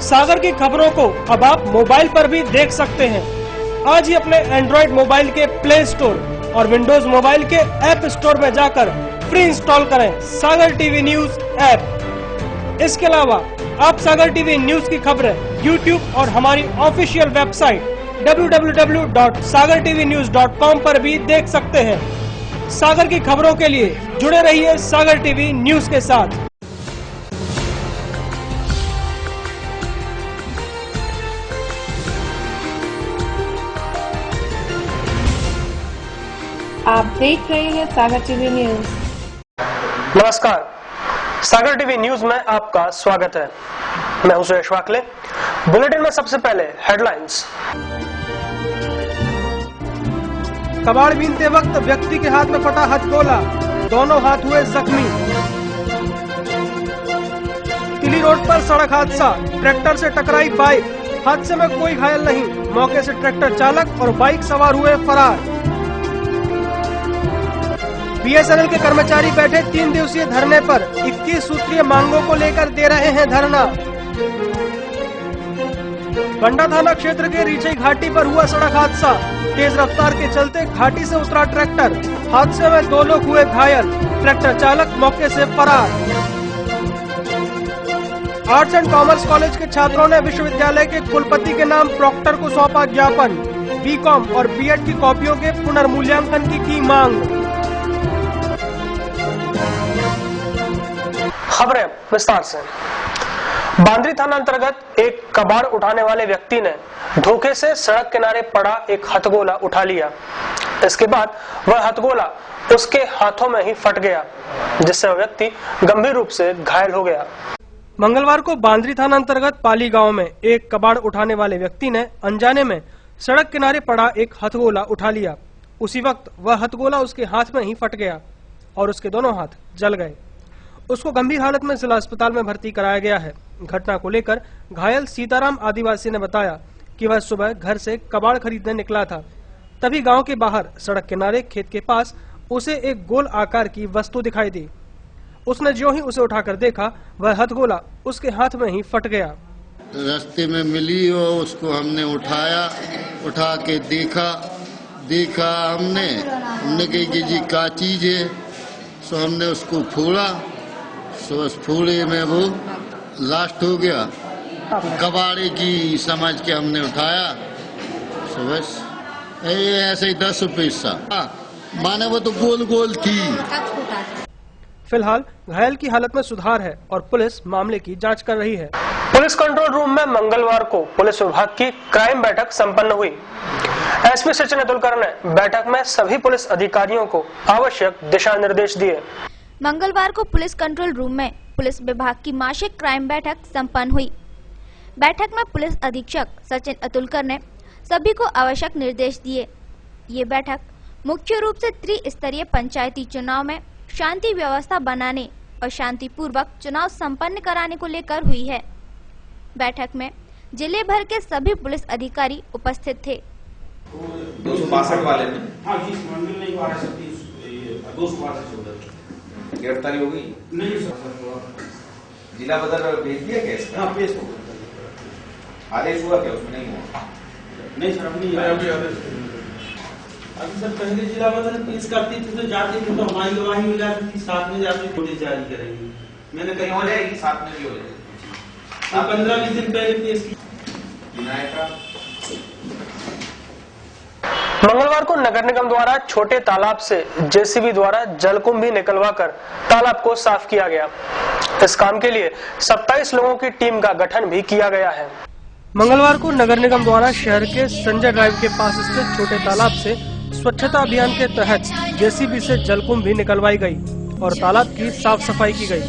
सागर की खबरों को अब आप मोबाइल पर भी देख सकते हैं। आज ही अपने एंड्रॉइड मोबाइल के प्ले स्टोर और विंडोज मोबाइल के ऐप स्टोर में जाकर फ्री इंस्टॉल करें सागर टीवी न्यूज ऐप। इसके अलावा आप सागर टीवी न्यूज की खबरें YouTube और हमारी ऑफिशियल वेबसाइट www.sagartvnews.com पर भी देख सकते हैं। सागर की खबरों के लिए जुड़े रहिए सागर टीवी न्यूज के साथ। आप देख रहे हैं सागर टीवी न्यूज। नमस्कार, सागर टीवी न्यूज में आपका स्वागत है। मैं हूं सुरेश वाकले। बुलेटिन में सबसे पहले हेडलाइंस। कबाड़ बीनते वक्त व्यक्ति के हाथ में फटा हथगोला, दोनों हाथ हुए जख्मी। तिली रोड पर सड़क हादसा, ट्रैक्टर से टकराई बाइक, हादसे में कोई घायल नहीं, मौके से ट्रैक्टर चालक और बाइक सवार हुए फरार। BSNL के कर्मचारी बैठे 3 दिवसीय धरने पर 21 सूत्रीय मांगों को लेकर दे रहे हैं धरना। बंडा थाना क्षेत्र के रीछई घाटी पर हुआ सड़क हादसा, तेज रफ्तार के चलते घाटी से उतरा ट्रैक्टर, हादसे में 2 लोग हुए घायल, ट्रैक्टर चालक मौके से फरार। आर्ट्स एंड कॉमर्स कॉलेज के छात्रों ने विश्वविद्यालय के कुलपति के नाम प्रॉक्टर को सौंपा ज्ञापन, BCom और B.Ed की कॉपियों के पुनर्मूल्यांकन की मांग। खबरें विस्तार से। बांद्री थाना अंतर्गत एक कबाड़ उठाने वाले व्यक्ति ने धोखे से सड़क किनारे पड़ा एक हथगोला उठा लिया। इसके बाद वह हथगोला उसके हाथों में ही फट गया, जिससे वह व्यक्ति गंभीर रूप से घायल हो गया। मंगलवार को बांद्री थाना अंतर्गत पाली गांव में एक कबाड़ उठाने वाले व्यक्ति ने अनजाने में सड़क किनारे पड़ा एक हथगोला उठा लिया। उसी वक्त वह हथगोला उसके हाथ में ही फट गया और उसके दोनों हाथ जल गए। उसको गंभीर हालत में जिला अस्पताल में भर्ती कराया गया है। घटना को लेकर घायल सीताराम आदिवासी ने बताया कि वह सुबह घर से कबाड़ खरीदने निकला था, तभी गांव के बाहर सड़क किनारे खेत के पास उसे एक गोल आकार की वस्तु दिखाई दी। उसने ज्यों ही उसे उठाकर देखा, वह हथगोला उसके हाथ में ही फट गया। रास्ते में मिली और उसको हमने उठा के देखा हमने कही कि जी क्या चीज है, सो हमने उसको फोड़ा, सो उस फोड़े में वो लास्ट हो गया। कबाड़े की समझ के हमने उठाया, सो बस ऐसे ही 10 रुपये सा माने वो तो गोल गोल थी। फिलहाल घायल की हालत में सुधार है और पुलिस मामले की जांच कर रही है। पुलिस कंट्रोल रूम में मंगलवार को पुलिस विभाग की क्राइम बैठक संपन्न हुई। SP सचिन अतुलकर ने बैठक में सभी पुलिस अधिकारियों को आवश्यक दिशा निर्देश दिए। मंगलवार को पुलिस कंट्रोल रूम में पुलिस विभाग की मासिक क्राइम बैठक संपन्न हुई। बैठक में पुलिस अधीक्षक सचिन अतुलकर ने सभी को आवश्यक निर्देश दिए। ये बैठक मुख्य रूप से त्रिस्तरीय पंचायती चुनाव में शांति व्यवस्था बनाने और शांतिपूर्वक चुनाव संपन्न कराने को लेकर हुई है। बैठक में जिले भर के सभी पुलिस अधिकारी उपस्थित थे। 262 वाले में गिरफ्तारी हो गई? नहीं सर, जिला बदल भेज दिया क्या इसका? हाँ, पेश हो गया। आदेश हुआ क्या? उसमें नहीं हुआ? नहीं सर, अभी सर पहले जिला बदल पेश करती थी तो जाती थी तो हमारी गवाही मिल जाती थी, साथ में जाती नोटिस जारी करेंगी। मैंने कहीं हो जाएगी, साथ में भी हो जाएगी। 15-20 दिन पहले पेश की। मंगलवार को नगर निगम द्वारा छोटे तालाब से JCB द्वारा जलकुंभी निकलवाकर तालाब को साफ किया गया। इस काम के लिए 27 लोगों की टीम का गठन भी किया गया है। मंगलवार को नगर निगम द्वारा शहर के संजय ड्राइव के पास स्थित छोटे तालाब से स्वच्छता अभियान के तहत JCB से जलकुंभी निकलवाई गई और तालाब की साफ सफाई की गई।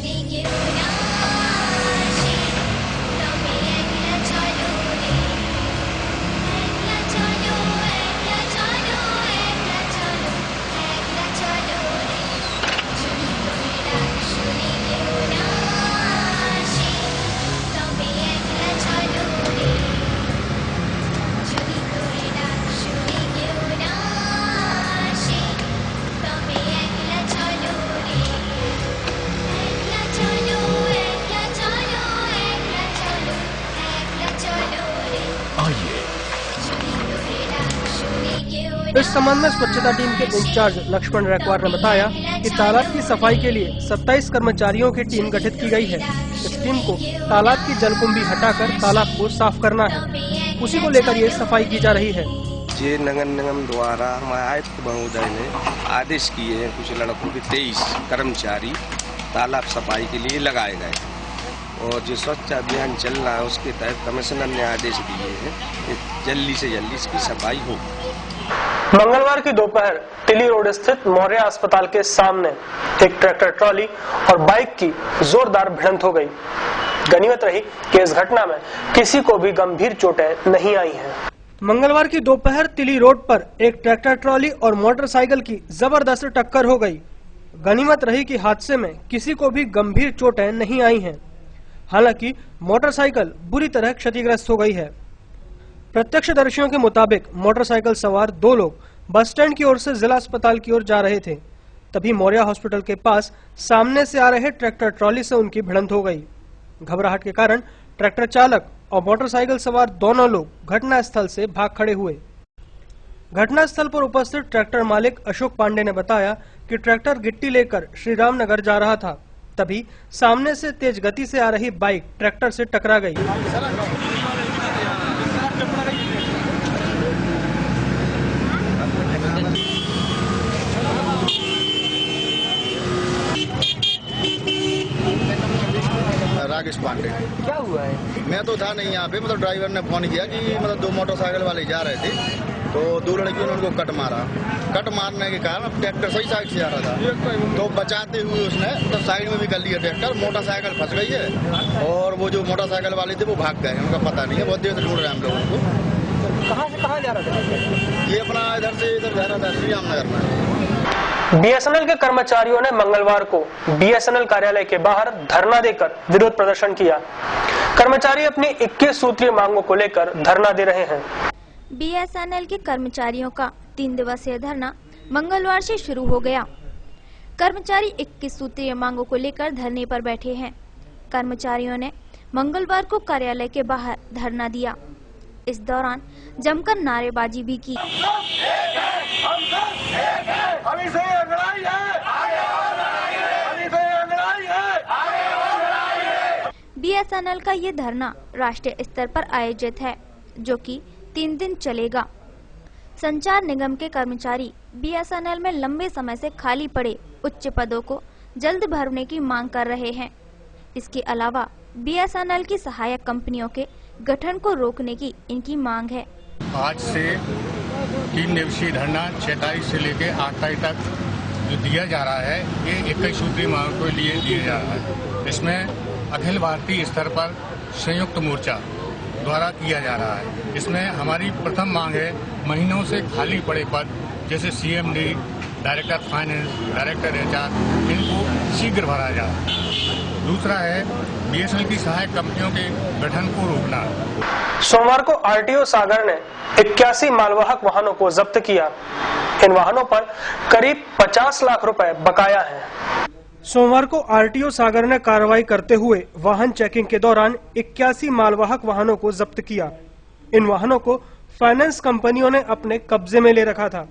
चलो इस संबंध में स्वच्छता टीम के इंचार्ज लक्ष्मण रैकवार ने बताया कि तालाब की सफाई के लिए 27 कर्मचारियों की टीम गठित की गई है। इस टीम को तालाब की जलकुंभी हटाकर तालाब को साफ करना है, उसी को लेकर ये सफाई की जा रही है। ये नगर निगम द्वारा हमारे आयुक्त महोदय ने आदेश किए हैं, कुछ लड़कों के 23 कर्मचारी तालाब सफाई के लिए लगाए गए और जो स्वच्छ अभियान चल रहा है उसके तहत कमिश्नर ने आदेश दिए हैं कि जल्दी से जल्दी इसकी सफाई हो। मंगलवार की दोपहर टिली रोड स्थित मौर्य अस्पताल के सामने एक ट्रैक्टर ट्रॉली और बाइक की जोरदार भिड़ंत हो गई। गनीमत रही कि इस घटना में किसी को भी गंभीर चोटें नहीं आई हैं। मंगलवार की दोपहर तिली रोड पर एक ट्रैक्टर ट्रॉली और मोटरसाइकिल की जबरदस्त टक्कर हो गई। गनीमत रही कि हादसे में किसी को भी गंभीर चोटें नहीं आई हैं। हालांकि मोटरसाइकिल बुरी तरह क्षतिग्रस्त हो गई है। प्रत्यक्षदर्शियों के मुताबिक मोटरसाइकिल सवार 2 लोग बस स्टैंड की ओर से जिला अस्पताल की ओर जा रहे थे, तभी मौर्य हॉस्पिटल के पास सामने से आ रहे ट्रैक्टर ट्रॉली से उनकी भिड़ंत हो गई। घबराहट के कारण ट्रैक्टर चालक और मोटरसाइकिल सवार दोनों लोग घटनास्थल से भाग खड़े हुए। घटनास्थल पर उपस्थित ट्रैक्टर मालिक अशोक पांडे ने बताया कि ट्रैक्टर गिट्टी लेकर श्री राम नगर जा रहा था, तभी सामने से तेज गति से आ रही बाइक ट्रैक्टर से टकरा गई। राकेश पांडे। क्या हुआ है? मैं तो था नहीं यहाँ पे, मतलब ड्राइवर ने फोन किया कि मतलब 2 मोटरसाइकिल वाले जा रहे थे तो 2 लड़कियों ने उनको कट मारा। कट मारने के कारण ट्रैक्टर सही साइड से आ रहा था तो बचाते हुए उसने तो साइड में भी कर लिया ट्रैक्टर। मोटरसाइकिल फंस गई है और वो जो मोटरसाइकिल वाले थे वो भाग गए, उनका पता नहीं है। बहुत देर से ढूंढ रहे हैं हम लोगों को। कहाँ से कहाँ जा रहा था? ये अपना इधर से इधर जा रहा था श्री राम नगर में। बीएसएनएल के कर्मचारियों ने मंगलवार को बीएसएनएल कार्यालय के बाहर धरना देकर विरोध प्रदर्शन किया। कर्मचारी अपनी 21 सूत्रीय मांगों को लेकर धरना दे रहे हैं। बीएसएनएल के कर्मचारियों का 3 दिवसीय धरना मंगलवार से शुरू हो गया। कर्मचारी 21 सूत्रीय मांगों को लेकर धरने पर बैठे हैं। कर्मचारियों ने मंगलवार को कार्यालय के बाहर धरना दिया। इस दौरान जमकर नारेबाजी भी की। बीएसएनएल का ये धरना राष्ट्रीय स्तर पर आयोजित है, जो कि 3 दिन चलेगा। संचार निगम के कर्मचारी बीएसएनएल में लंबे समय से खाली पड़े उच्च पदों को जल्द भरने की मांग कर रहे हैं। इसके अलावा बीएसएनएल की सहायक कंपनियों के गठन को रोकने की इनकी मांग है। आज से 3 दिवसीय धरना 6 तारीख से लेकर 8 तारीख तक जो दिया जा रहा है, ये 21 सूत्री मांग के लिए दिया जा रहा है। इसमें अखिल भारतीय स्तर पर संयुक्त मोर्चा द्वारा किया जा रहा है। इसमें हमारी प्रथम मांग है महीनों से खाली पड़े पद जैसे CMD, director finance, director HR, इनको शीघ्र भरा जाए। दूसरा है बीएसएनएल की सहायक कंपनियों के गठन को रोकना। सोमवार को आरटीओ सागर ने 81 मालवाहक वाहनों को जब्त किया। इन वाहनों पर करीब 50 लाख रुपए बकाया है। सोमवार को आरटीओ सागर ने कार्रवाई करते हुए वाहन चेकिंग के दौरान 81 मालवाहक वाहनों को जब्त किया। इन वाहनों को फाइनेंस कंपनियों ने अपने कब्जे में ले रखा था।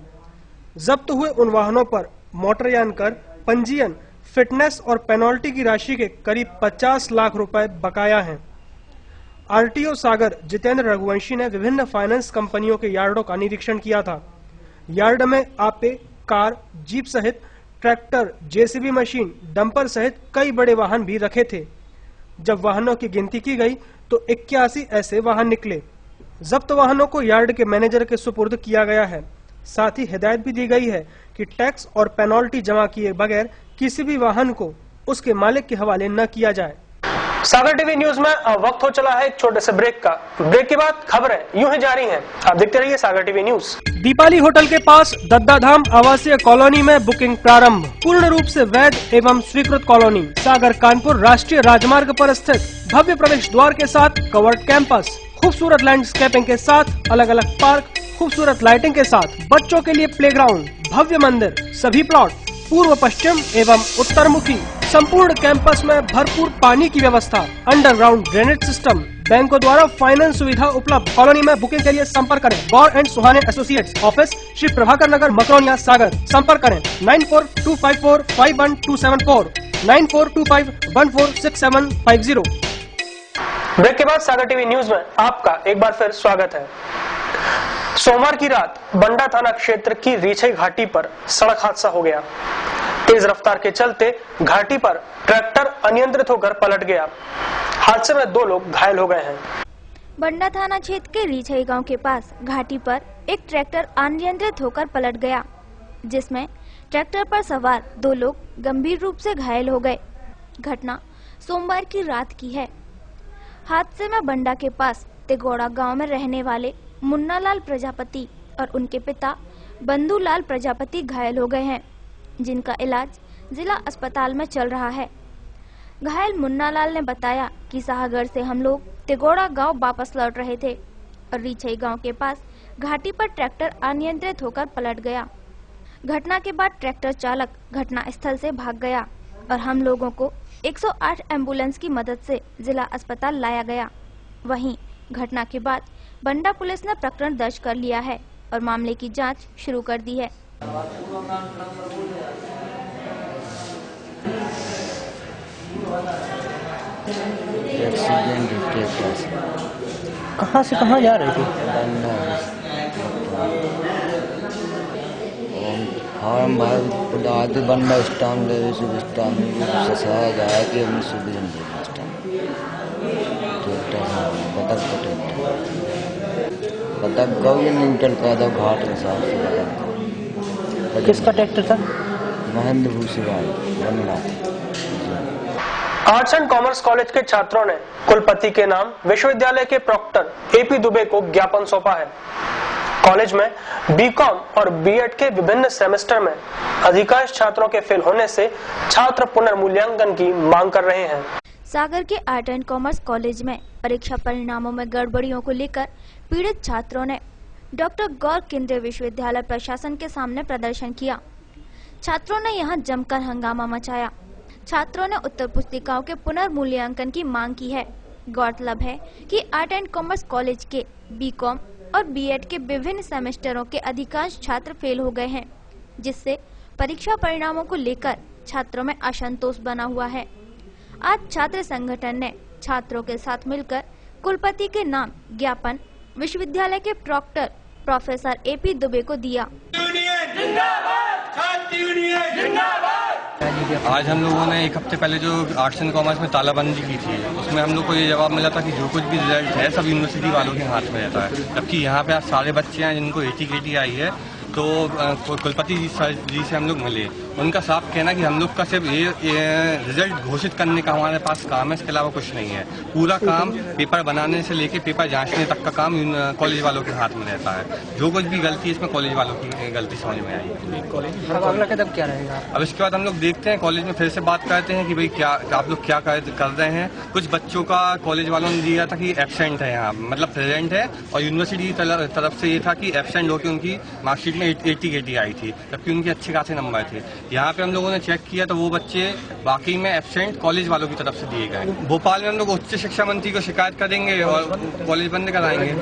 जब्त हुए उन वाहनों पर मोटरयान कर, पंजीयन, फिटनेस और पेनल्टी की राशि के करीब 50 लाख रुपए बकाया हैं। आरटीओ सागर जितेंद्र रघुवंशी ने विभिन्न फाइनेंस कंपनियों के यार्डों का निरीक्षण किया था। यार्ड में आपे, कार, जीप सहित ट्रैक्टर, जेसीबी मशीन, डंपर सहित कई बड़े वाहन भी रखे थे। जब वाहनों की गिनती की गई तो 81 ऐसे वाहन निकले। जब्त वाहनों को यार्ड के मैनेजर के सुपुर्द किया गया है। साथ ही हिदायत भी दी गई है कि टैक्स और पेनल्टी जमा किए बगैर किसी भी वाहन को उसके मालिक के हवाले न किया जाए। सागर टीवी न्यूज में अब वक्त हो चला है एक छोटे से ब्रेक का। ब्रेक के बाद खबरें यूं ही जारी हैं। आप देखते रहिए सागर टीवी न्यूज। दीपाली होटल के पास दद्दाधाम आवासीय कॉलोनी में बुकिंग प्रारंभ। पूर्ण रूप से वैध एवं स्वीकृत कॉलोनी सागर कानपुर राष्ट्रीय राजमार्ग पर स्थित भव्य प्रवेश द्वार के साथ कवर्ड कैंपस, खूबसूरत लैंडस्केपिंग के साथ अलग अलग पार्क, खूबसूरत लाइटिंग के साथ बच्चों के लिए प्लेग्राउंड, भव्य मंदिर, सभी प्लॉट पूर्व पश्चिम एवं उत्तर मुखी, संपूर्ण कैंपस में भरपूर पानी की व्यवस्था, अंडरग्राउंड ड्रेनेज सिस्टम, बैंकों द्वारा फाइनेंस सुविधा उपलब्ध। कॉलोनी में बुकिंग के लिए संपर्क करें Gaur and Suhane associates, office Shri Prabhakar Nagar, Makronia, Sagar. संपर्क करें 9425451274, 9425146750। ब्रेक के बाद सागर टीवी न्यूज में आपका एक बार फिर स्वागत है। सोमवार की रात बंडा थाना क्षेत्र की रीछई घाटी पर सड़क हादसा हो गया। तेज रफ्तार के चलते घाटी पर ट्रैक्टर अनियंत्रित होकर पलट गया। हादसे में 2 लोग घायल हो गए हैं। बंडा थाना क्षेत्र के रीछई गांव के पास घाटी पर एक ट्रैक्टर अनियंत्रित होकर पलट गया, जिसमें ट्रैक्टर पर सवार 2 लोग गंभीर रूप से घायल हो गए। घटना सोमवार की रात की है। हादसे में बंडा के पास तिगोड़ा गांव में रहने वाले मुन्नालाल प्रजापति और उनके पिता बंधुलाल प्रजापति घायल हो गए हैं, जिनका इलाज जिला अस्पताल में चल रहा है। घायल मुन्नालाल ने बताया कि साहगढ़ से हम लोग तिगोड़ा गांव वापस लौट रहे थे और रीछई गांव के पास घाटी पर ट्रैक्टर अनियंत्रित होकर पलट गया। घटना के बाद ट्रैक्टर चालक घटना स्थल से भाग गया और हम लोगों को 108 एम्बुलेंस की मदद से जिला अस्पताल लाया गया। वहीं घटना के बाद बंडा पुलिस ने प्रकरण दर्ज कर लिया है और मामले की जांच शुरू कर दी है। कहाँ से कहाँ जा रहे थे? हम आधे बंडा स्टैंड स्टैंड ससाया गया कि हमने सुबह बतख गौ न्यूट्रल का था घाट के हिसाब से। किसका ट्रैक्टर था? महेंद्र भूसीवाल बनना। आर्ट्स एंड कॉमर्स कॉलेज के छात्रों ने कुलपति के नाम विश्वविद्यालय के प्रॉक्टर एपी दुबे को ज्ञापन सौंपा है। कॉलेज में बीकॉम और बीएड के विभिन्न सेमेस्टर में अधिकांश छात्रों के फेल होने से छात्र पुनर्मूल्यांकन की मांग कर रहे हैं। सागर के आर्ट एंड कॉमर्स कॉलेज में परीक्षा परिणामों में गड़बड़ियों को लेकर पीड़ित छात्रों ने डॉक्टर गौर केंद्रीय विश्वविद्यालय प्रशासन के सामने प्रदर्शन किया। छात्रों ने यहां जमकर हंगामा मचाया। छात्रों ने उत्तर पुस्तिकाओं के पुनर्मूल्यांकन की मांग की है। गौरतलब है कि आर्ट एंड कॉमर्स कॉलेज के बीकॉम और बीएड के विभिन्न सेमेस्टरों के अधिकांश छात्र फेल हो गए हैं, जिससे परीक्षा परिणामों को लेकर छात्रों में असंतोष बना हुआ है। आज छात्र संगठन ने छात्रों के साथ मिलकर कुलपति के नाम ज्ञापन विश्वविद्यालय के प्रॉक्टर प्रोफेसर एपी दुबे को दिया। आज हम लोगों ने 1 हफ्ते पहले जो आर्ट्स एंड कॉमर्स में तालाबंदी की थी, उसमें हम लोग को ये जवाब मिला था कि जो कुछ भी रिजल्ट है सब यूनिवर्सिटी वालों के हाथ में रहता है। जबकि यहाँ पे आज सारे बच्चे हैं जिनको 80 आई है। तो कुलपति जी से हम लोग मिले, उनका साफ कहना कि हम लोग का सिर्फ ये रिजल्ट घोषित करने का हमारे पास काम है, इसके अलावा कुछ नहीं है। पूरा काम पेपर बनाने से लेके पेपर जांचने तक का काम कॉलेज वालों के हाथ में रहता है। जो कुछ भी गलती है इसमें कॉलेज वालों की गलती समझ में आई है। अगला कदम क्या रहेगा? अब इसके बाद हम लोग देखते हैं, कॉलेज में फिर से बात करते हैं कि भाई क्या आप लोग क्या कर रहे हैं। कुछ बच्चों का कॉलेज वालों ने दिया था कि एब्सेंट है, यहाँ मतलब प्रेजेंट है, और यूनिवर्सिटी की तरफ से ये था कि एब्सेंट होकर उनकी मार्कशीट में 80 आई थी, जबकि उनके अच्छे खासे नंबर थे। यहाँ पे हम लोगों ने चेक किया तो वो बच्चे वाकई में एब्सेंट कॉलेज वालों की तरफ से दिए गए। भोपाल में हम लोग उच्च शिक्षा मंत्री को शिकायत करेंगे और कॉलेज बंद कराएंगे।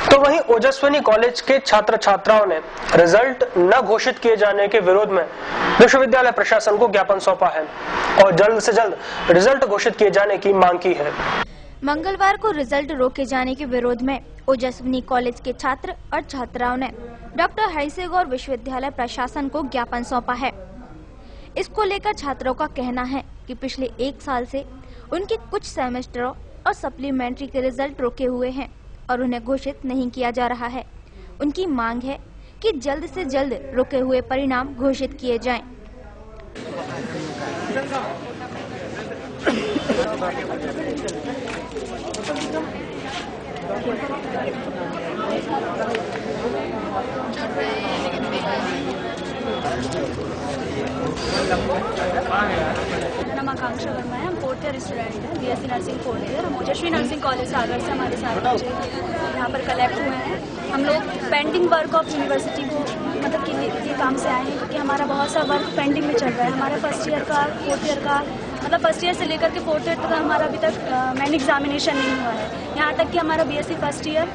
तो वहीं ओजस्विनी कॉलेज के छात्र छात्राओं ने रिजल्ट न घोषित किए जाने के विरोध में विश्वविद्यालय प्रशासन को ज्ञापन सौंपा है और जल्द से जल्द रिजल्ट घोषित किए जाने की मांग की है। मंगलवार को रिजल्ट रोके जाने के विरोध में ओजस्विनी कॉलेज के छात्र और छात्राओं ने डॉक्टर हरिसिंह विश्वविद्यालय प्रशासन को ज्ञापन सौंपा है। इसको लेकर छात्रों का कहना है कि पिछले 1 साल से उनके कुछ सेमेस्टरों और सप्लीमेंट्री के रिजल्ट रोके हुए हैं और उन्हें घोषित नहीं किया जा रहा है। उनकी मांग है कि जल्द से जल्द रुके हुए परिणाम घोषित किए जाएं। मेरा नाम आकांक्षा वर्मा है। हम 4th ईयर स्टूडेंट हैं, बीएससी नर्सिंग 4th ईयर। हम ओजस्विनी नर्सिंग कॉलेज सागर से हमारे सारे बच्चे यहाँ पर कलेक्ट हुए हैं। हम लोग पेंडिंग वर्क ऑफ यूनिवर्सिटी को मतलब कि ये काम से आए हैं, क्योंकि हमारा बहुत सा वर्क पेंडिंग में चल रहा है। हमारा 1st ईयर का 4th ईयर का मतलब फर्स्ट ईयर से लेकर के फोर्थ ईयर तक हमारा अभी तक मेन एग्जामिनेशन नहीं हुआ है। यहाँ तक कि हमारा बीएससी फर्स्ट ईयर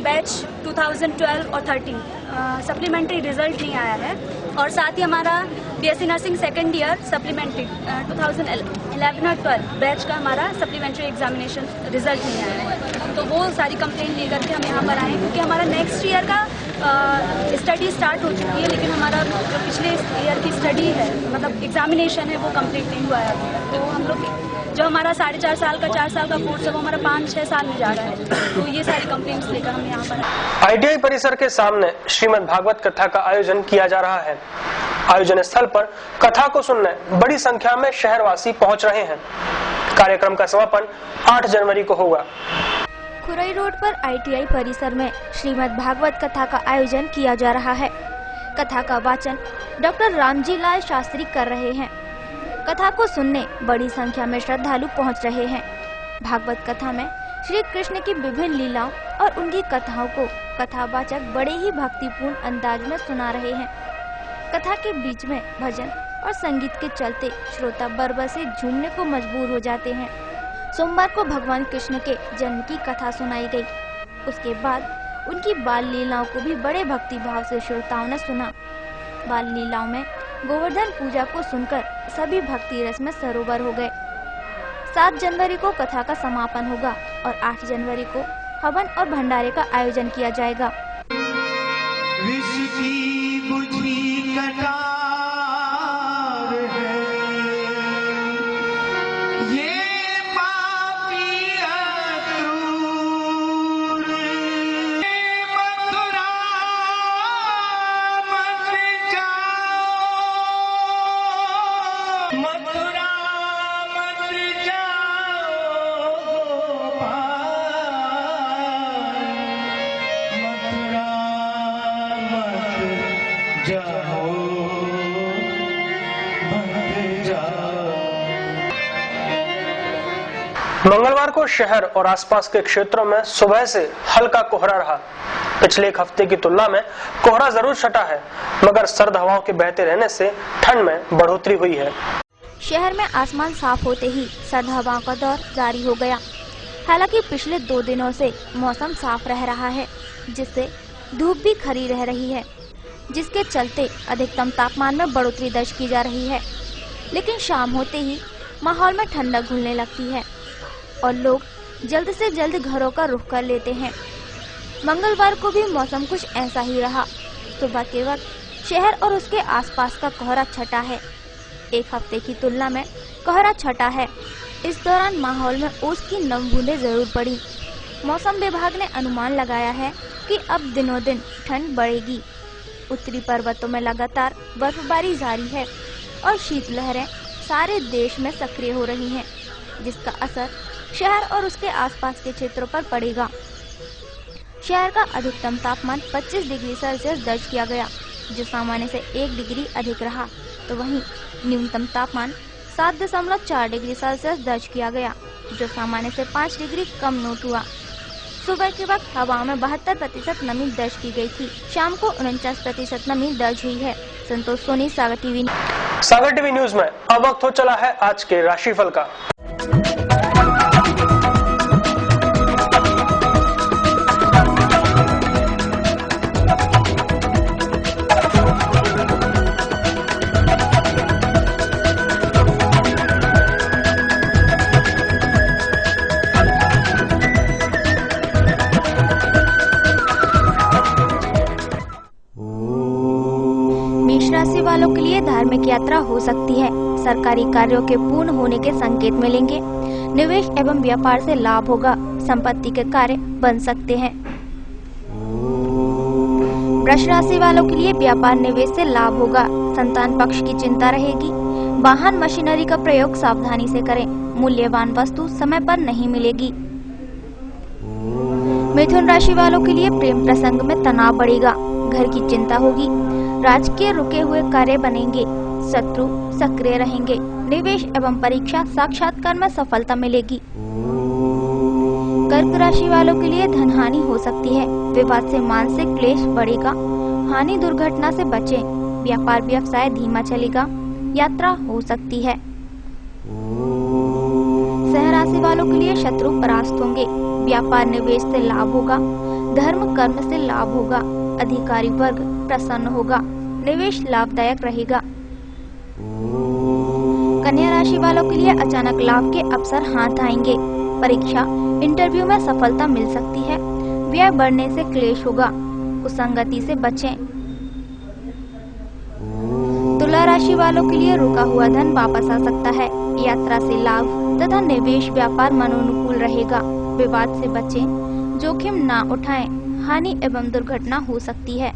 बैच 2012 और 13 सप्लीमेंट्री रिजल्ट नहीं आया है, और साथ ही हमारा BSc nursing second year supplementary 2011 और 12 बैच का हमारा सप्लीमेंट्री एग्जामिनेशन रिजल्ट नहीं आया है। तो वो सारी कंप्लेंट लेकर के हम यहाँ पर आए, क्योंकि हमारा नेक्स्ट ईयर का स्टडी स्टार्ट हो चुकी है, लेकिन हमारा जो पिछले ईयर की स्टडी है, मतलब एग्जामिनेशन है, वो कंप्लीट नहीं हुआ है। तो हम लोग जो हमारा 4.5 साल का 4 साल का कोर्स है, वो हमारा 5-6 साल में जा रहा है। तो ये सारी कंप्लेंट्स लेकर हम यहाँ पर आए। आईटीआई परिसर के सामने श्रीमद् भागवत कथा का आयोजन किया जा रहा है। आयोजन स्थल पर कथा को सुनने बड़ी संख्या में शहरवासी पहुंच रहे हैं। कार्यक्रम का समापन 8 जनवरी को होगा। खुरई रोड पर आईटीआई परिसर में श्रीमद् भागवत कथा का आयोजन किया जा रहा है। कथा का वाचन डॉक्टर रामजी लाल शास्त्री कर रहे हैं। कथा को सुनने बड़ी संख्या में श्रद्धालु पहुंच रहे हैं। भागवत कथा में श्री कृष्ण की विभिन्न लीलाओं और उनकी कथाओं को कथावाचक बड़े ही भक्तिपूर्ण अंदाज में सुना रहे हैं। कथा के बीच में भजन और संगीत के चलते श्रोता बरबर से झूमने को मजबूर हो जाते हैं। सोमवार को भगवान कृष्ण के जन्म की कथा सुनाई गई। उसके बाद उनकी बाल लीलाओं को भी बड़े भक्ति भाव से श्रोताओं ने सुना। बाल लीलाओं में गोवर्धन पूजा को सुनकर सभी भक्ति रस में सरोवर हो गए। 7 जनवरी को कथा का समापन होगा और 8 जनवरी को हवन और भंडारे का आयोजन किया जाएगा। मंगलवार को शहर और आसपास के क्षेत्रों में सुबह से हल्का कोहरा रहा। पिछले एक हफ्ते की तुलना में कोहरा जरूर छटा है, मगर सर्द हवाओं के बहते रहने से ठंड में बढ़ोतरी हुई है। शहर में आसमान साफ होते ही सर्द हवाओं का दौर जारी हो गया। हालांकि पिछले 2 दिनों से मौसम साफ रह रहा है, जिससे धूप भी खरी रह रही है, जिसके चलते अधिकतम तापमान में बढ़ोतरी दर्ज की जा रही है। लेकिन शाम होते ही माहौल में ठंडक घुलने लगती है और लोग जल्द से जल्द घरों का रुख कर लेते हैं। मंगलवार को भी मौसम कुछ ऐसा ही रहा। सुबह के वक्त शहर और उसके आसपास का कोहरा छटा है। एक हफ्ते की तुलना में कोहरा छटा है। इस दौरान माहौल में ओस की नम बूंदें जरूर पड़ी। मौसम विभाग ने अनुमान लगाया है कि अब दिनों दिन ठंड बढ़ेगी। उत्तरी पर्वतों में लगातार बर्फबारी जारी है और शीतलहरें सारे देश में सक्रिय हो रही हैं, जिसका असर शहर और उसके आसपास के क्षेत्रों पर पड़ेगा। शहर का अधिकतम तापमान 25 डिग्री सेल्सियस दर्ज किया गया, जो सामान्य से 1 डिग्री अधिक रहा। तो वहीं न्यूनतम तापमान 7.4 डिग्री सेल्सियस दर्ज किया गया, जो सामान्य से 5 डिग्री कम नोट हुआ। सुबह के वक्त हवाओं में 72% नमी दर्ज की गई थी। शाम को 49% नमी दर्ज हुई है। संतोष सोनी, सागर टीवी न्यूज में अब वक्त हो चला है आज के राशिफल का। मेष राशि वालों के लिए धार्मिक यात्रा हो सकती है। सरकारी कार्यों के पूर्ण होने के संकेत मिलेंगे। निवेश एवं व्यापार से लाभ होगा। संपत्ति के कार्य बन सकते हैं। वृष राशि वालों के लिए व्यापार निवेश से लाभ होगा। संतान पक्ष की चिंता रहेगी। वाहन मशीनरी का प्रयोग सावधानी से करें। मूल्यवान वस्तु समय पर नहीं मिलेगी। मिथुन राशि वालों के लिए प्रेम प्रसंग में तनाव बढ़ेगा। घर की चिंता होगी। राजकीय रुके हुए कार्य बनेंगे। शत्रु सक्रिय रहेंगे। निवेश एवं परीक्षा साक्षात्कार में सफलता मिलेगी। कर्क राशि वालों के लिए धन हानि हो सकती है। विवाद से मानसिक क्लेश बढ़ेगा। हानि दुर्घटना से बचें। व्यापार व्यवसाय धीमा चलेगा। यात्रा हो सकती है। राशि वालों के लिए शत्रु परास्त होंगे। व्यापार निवेश से लाभ होगा। धर्म कर्म से लाभ होगा। अधिकारी वर्ग प्रसन्न होगा। निवेश लाभदायक रहेगा। कन्या राशि वालों के लिए अचानक लाभ के अवसर हाथ आएंगे। परीक्षा इंटरव्यू में सफलता मिल सकती है। व्यय बढ़ने से क्लेश होगा। कुसंगति से बचें। तुला राशि वालों के लिए रुका हुआ धन वापस आ सकता है। यात्रा से लाभ तथा निवेश व्यापार मनोनुकूल रहेगा। विवाद से बचें। जोखिम ना उठाएं। हानि एवं दुर्घटना हो सकती है।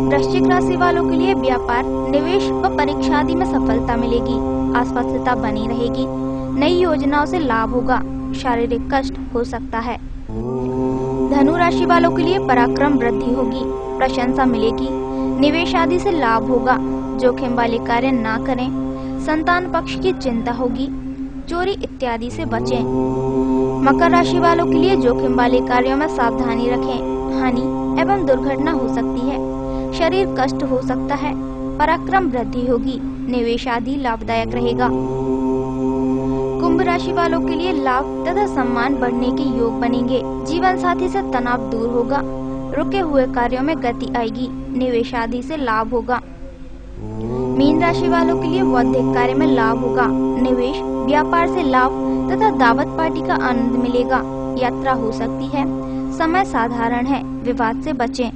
वृश्चिक राशि वालों के लिए व्यापार निवेश व परीक्षा आदि में सफलता मिलेगी। अस्वस्थता बनी रहेगी। नई योजनाओं से लाभ होगा। शारीरिक कष्ट हो सकता है। धनु राशि वालों के लिए पराक्रम वृद्धि होगी। प्रशंसा मिलेगी। निवेश आदि से लाभ होगा। जोखिम वाले कार्य ना करें। संतान पक्ष की चिंता होगी। चोरी इत्यादि से बचें। मकर राशि वालों के लिए जोखिम वाले कार्यों में सावधानी रखें। हानि एवं दुर्घटना हो सकती है। शरीर कष्ट हो सकता है। पराक्रम वृद्धि होगी। निवेश आदि लाभदायक रहेगा। कुंभ राशि वालों के लिए लाभ तथा सम्मान बढ़ने के योग बनेंगे। जीवन साथी से तनाव दूर होगा। रुके हुए कार्यों में गति आएगी। निवेश आदि से लाभ होगा। मीन राशि वालों के लिए बौद्धिक कार्य में लाभ होगा। निवेश व्यापार से लाभ तथा दावत पार्टी का आनंद मिलेगा। यात्रा हो सकती है। समय साधारण है। विवाद से बचें।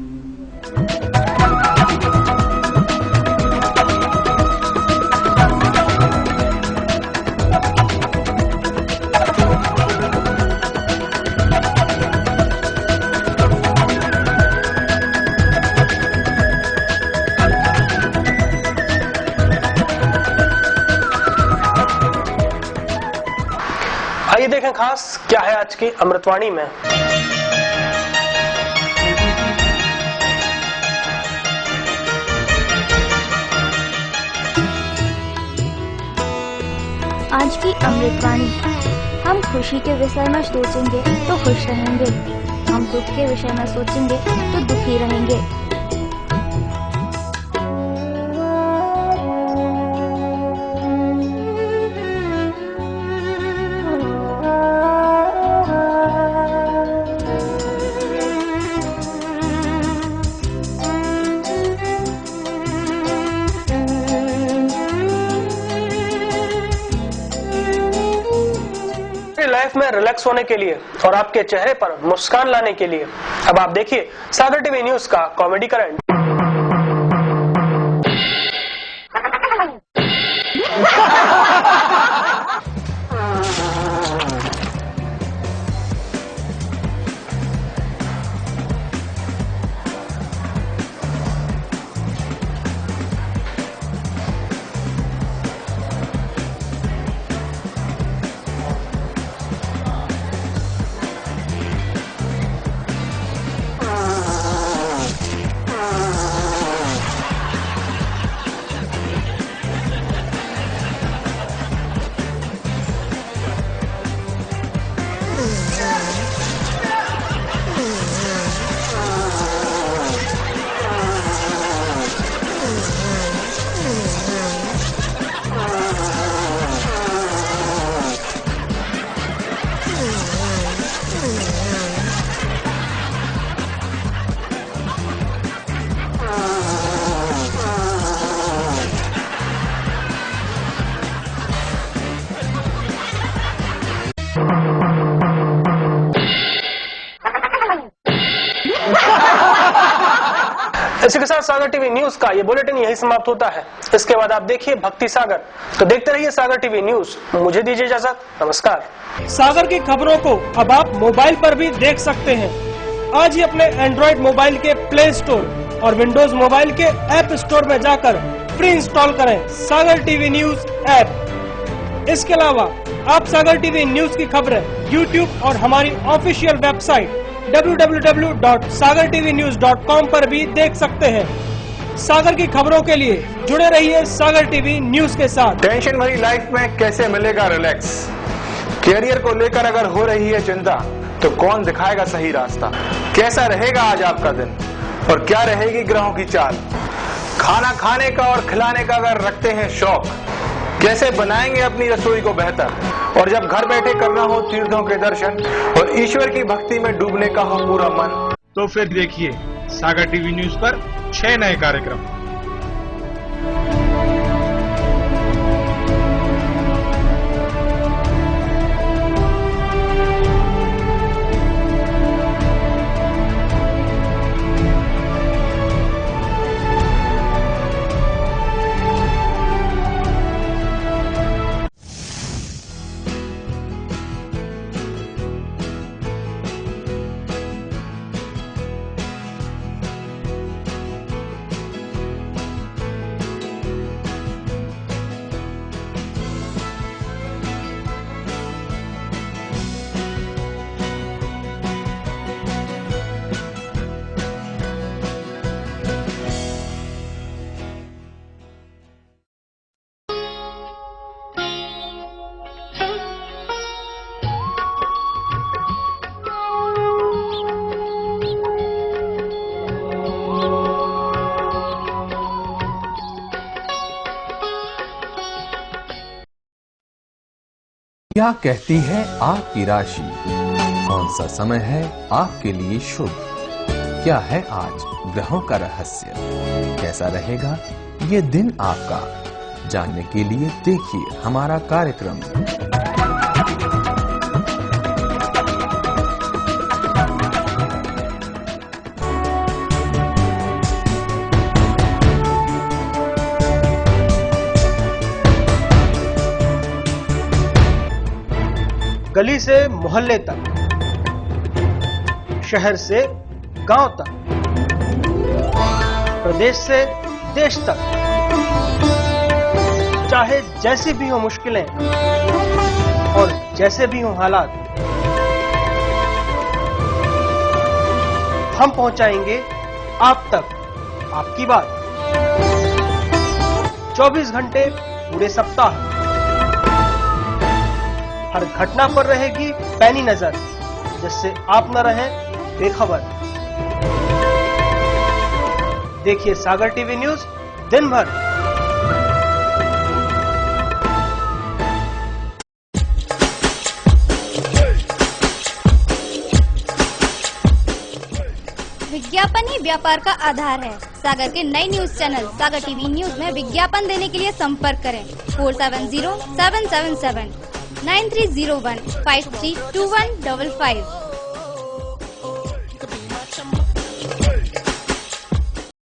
आइए देखें खास क्या है आज की अमृतवाणी में। आज की अमृतवाणी। हम खुशी के विषय में सोचेंगे तो खुश रहेंगे। हम दुख के विषय में सोचेंगे तो दुखी रहेंगे। लाइफ में रिलैक्स होने के लिए और आपके चेहरे पर मुस्कान लाने के लिए अब आप देखिए सागर टीवी न्यूज का कॉमेडी करंट। इसी के साथ सागर टीवी न्यूज का ये बुलेटिन यही समाप्त होता है। इसके बाद आप देखिए भक्ति सागर। तो देखते रहिए सागर टीवी न्यूज। मुझे दीजिए इजाजत। नमस्कार। सागर की खबरों को अब आप मोबाइल पर भी देख सकते हैं। आज ही अपने एंड्रॉइड मोबाइल के प्ले स्टोर और विंडोज मोबाइल के ऐप स्टोर में जाकर फ्री इंस्टॉल करें सागर टीवी न्यूज ऐप। इसके अलावा आप सागर टीवी न्यूज की खबरें YouTube और हमारी ऑफिशियल वेबसाइट www.sagartvnews.com पर भी देख सकते हैं। सागर की खबरों के लिए जुड़े रहिए सागर टीवी न्यूज के साथ। टेंशन भरी लाइफ में कैसे मिलेगा रिलैक्स? कैरियर को लेकर अगर हो रही है चिंता तो कौन दिखाएगा सही रास्ता? कैसा रहेगा आज आपका दिन और क्या रहेगी ग्रहों की चाल? खाना खाने का और खिलाने का अगर रखते हैं शौक कैसे बनाएंगे अपनी रसोई को बेहतर, और जब घर बैठे करना हो तीर्थों के दर्शन और ईश्वर की भक्ति में डूबने का हो पूरा मन, तो फिर देखिए सागर टीवी न्यूज पर 6 नए कार्यक्रम। क्या कहती है आपकी राशि? कौन सा समय है आपके लिए शुभ? क्या है आज ग्रहों का रहस्य? कैसा रहेगा ये दिन आपका? जानने के लिए देखिए हमारा कार्यक्रम। गली से मोहल्ले तक, शहर से गांव तक, प्रदेश से देश तक, चाहे जैसी भी हो मुश्किलें और जैसे भी हो हालात, हम पहुंचाएंगे आप तक आपकी बात। 24 घंटे पूरे सप्ताह हर घटना पर रहेगी पैनी नजर, जिससे आप न रहें बेखबर। देखिए सागर टीवी न्यूज दिन भर। विज्ञापन ही व्यापार का आधार है। सागर के नए न्यूज चैनल सागर टीवी न्यूज में विज्ञापन देने के लिए संपर्क करें 470777 9301 532155।